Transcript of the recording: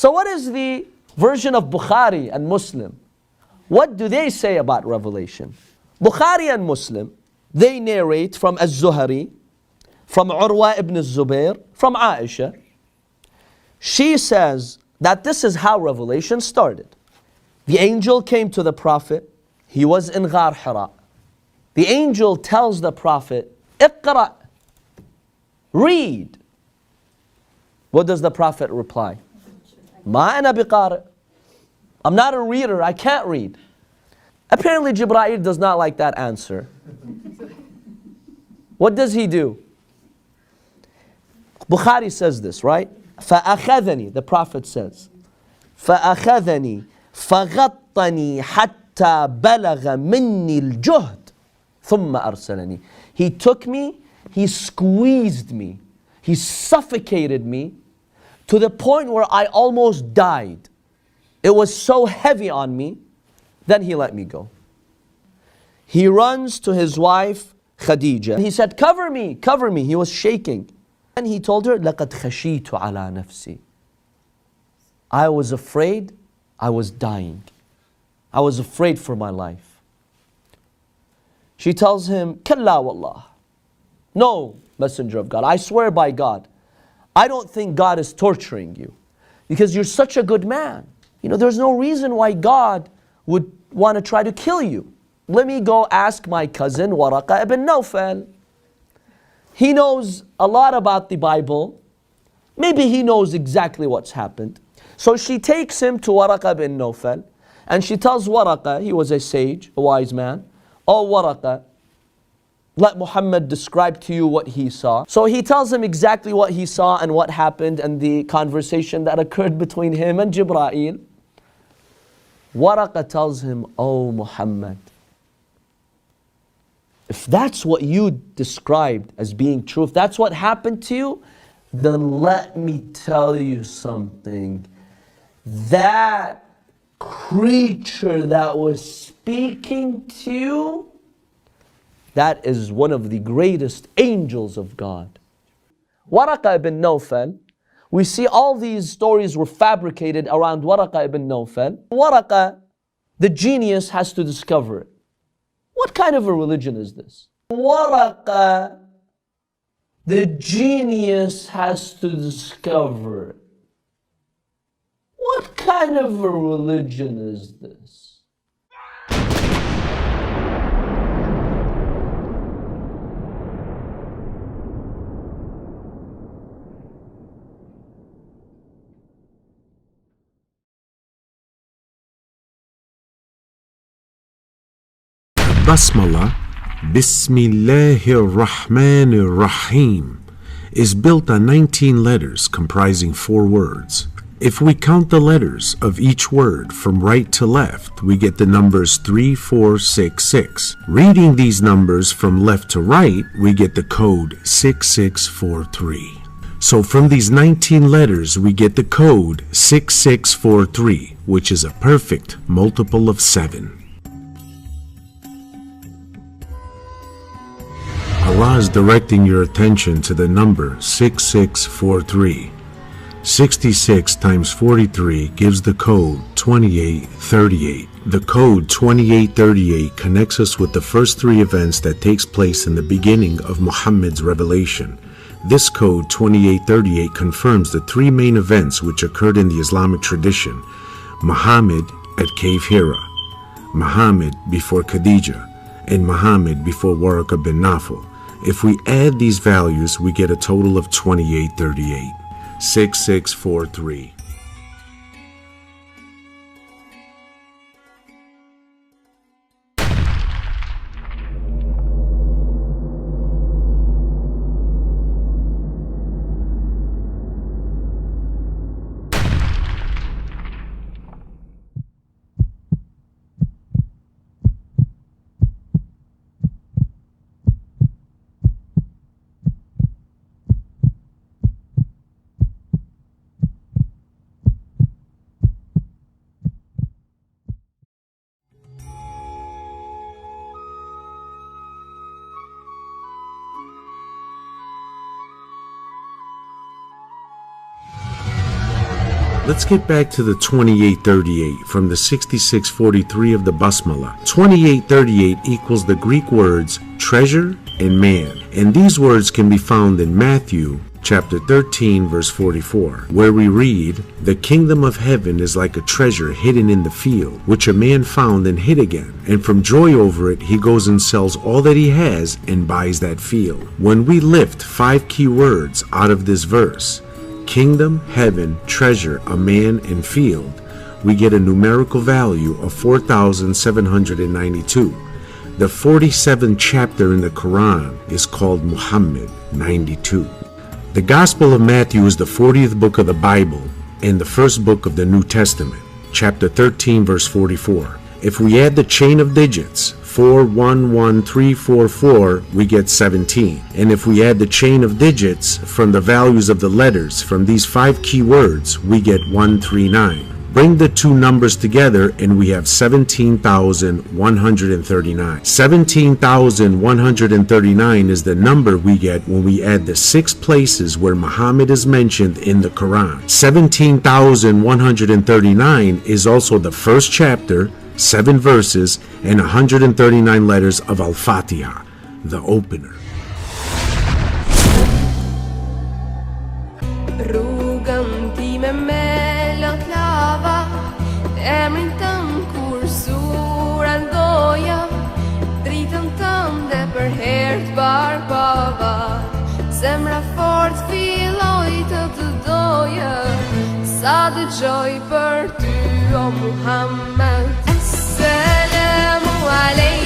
So what is the version of Bukhari and Muslim? What do they say about revelation? Bukhari and Muslim, they narrate from Az-Zuhri, from Urwa ibn Zubair, from Aisha. She says that this is how revelation started. The angel came to the Prophet. He was in Ghar Hira. The angel tells the Prophet, Iqra, read. What does the Prophet reply? Ma ana biqari. I'm not a reader, I can't read. Apparently Jibreel does not like that answer. What does he do? Bukhari says this, right? فَأَخَذَنِي, the Prophet says, فَأَخَذَنِي فَغَطَّنِي حَتَّى بَلَغَ مِنِّي الْجُهْدِ ثُمَّ أَرْسَلَنِي. He took me, he squeezed me, he suffocated me to the point where I almost died. It was so heavy on me, then he let me go. He runs to his wife Khadija. He said, cover me, cover me. He was shaking. And he told her, لَقَدْ خَشِيتُ عَلَى نَفْسِي. I was afraid, I was dying. I was afraid for my life. She tells him, كَلَّا وَاللَّهِ. No, Messenger of God, I swear by God, I don't think God is torturing you because you're such a good man. You know, there's no reason why God would want to try to kill you. Let me go ask my cousin Waraqa Ibn Nawfal. He knows a lot about the Bible. Maybe he knows exactly what's happened. So she takes him to Waraqa Ibn Nawfal and she tells Waraqa, he was a sage, a wise man, oh Waraqa, let Muhammad describe to you what he saw. So he tells him exactly what he saw and what happened and the conversation that occurred between him and Jibreel. Waraqa tells him, oh Muhammad, if that's what you described as being true, if that's what happened to you, then let me tell you something. That creature that was speaking to you, that is one of the greatest angels of God. Waraqa ibn Nawfal, we see all these stories were fabricated around Waraqa ibn Nawfal. Waraqa, the genius, has to discover it. What kind of a religion is this? Waraqa, the genius, has to discover it. What kind of a religion is this? Basmalah, Bismillahir Rahmanir Rahim, is built on 19 letters comprising 4 words. If we count the letters of each word from right to left, we get the numbers 3, 4, 6, 6. Reading these numbers from left to right, we get the code 6643. So from these 19 letters, we get the code 6643, which is a perfect multiple of 7. Allah is directing your attention to the number 6643. 66 times 43 gives the code 2838. The code 2838 connects us with the first 3 events that takes place in the beginning of Muhammad's revelation. This code 2838 confirms the 3 main events which occurred in the Islamic tradition: Muhammad at Cave Hira, Muhammad before Khadija, and Muhammad before Waraqa Ibn Nawfal. If we add these values, we get a total of 2838. 6643. Let's get back to the 2838 from the 6643 of the Basmalah. 2838 equals the Greek words treasure and man. And these words can be found in Matthew chapter 13 verse 44, where we read, "The kingdom of heaven is like a treasure hidden in the field, which a man found and hid again. And from joy over it, he goes and sells all that he has and buys that field." When we lift 5 key words out of this verse, kingdom, heaven, treasure, a man, and field, we get a numerical value of 4,792. The 47th chapter in the Quran is called Muhammad 92. The Gospel of Matthew is the 40th book of the Bible and the first book of the New Testament, chapter 13, verse 44. If we add the chain of digits, 411344, we get 17. And if we add the chain of digits from the values of the letters from these 5 key words, we get 139. Bring the two numbers together and we have 17,139. 17,139 is the number we get when we add the 6 places where Muhammad is mentioned in the Quran. 17,139 is also the first chapter, 7 verses, and 139 letters of Al-Fatiha, the opener. Emrin tëm kur suran goja, dritën tënde për herë t'barbava. Zemra fort filloj të doja, sa dëgjoj për ty o Muhammed. Assalamu alaikum.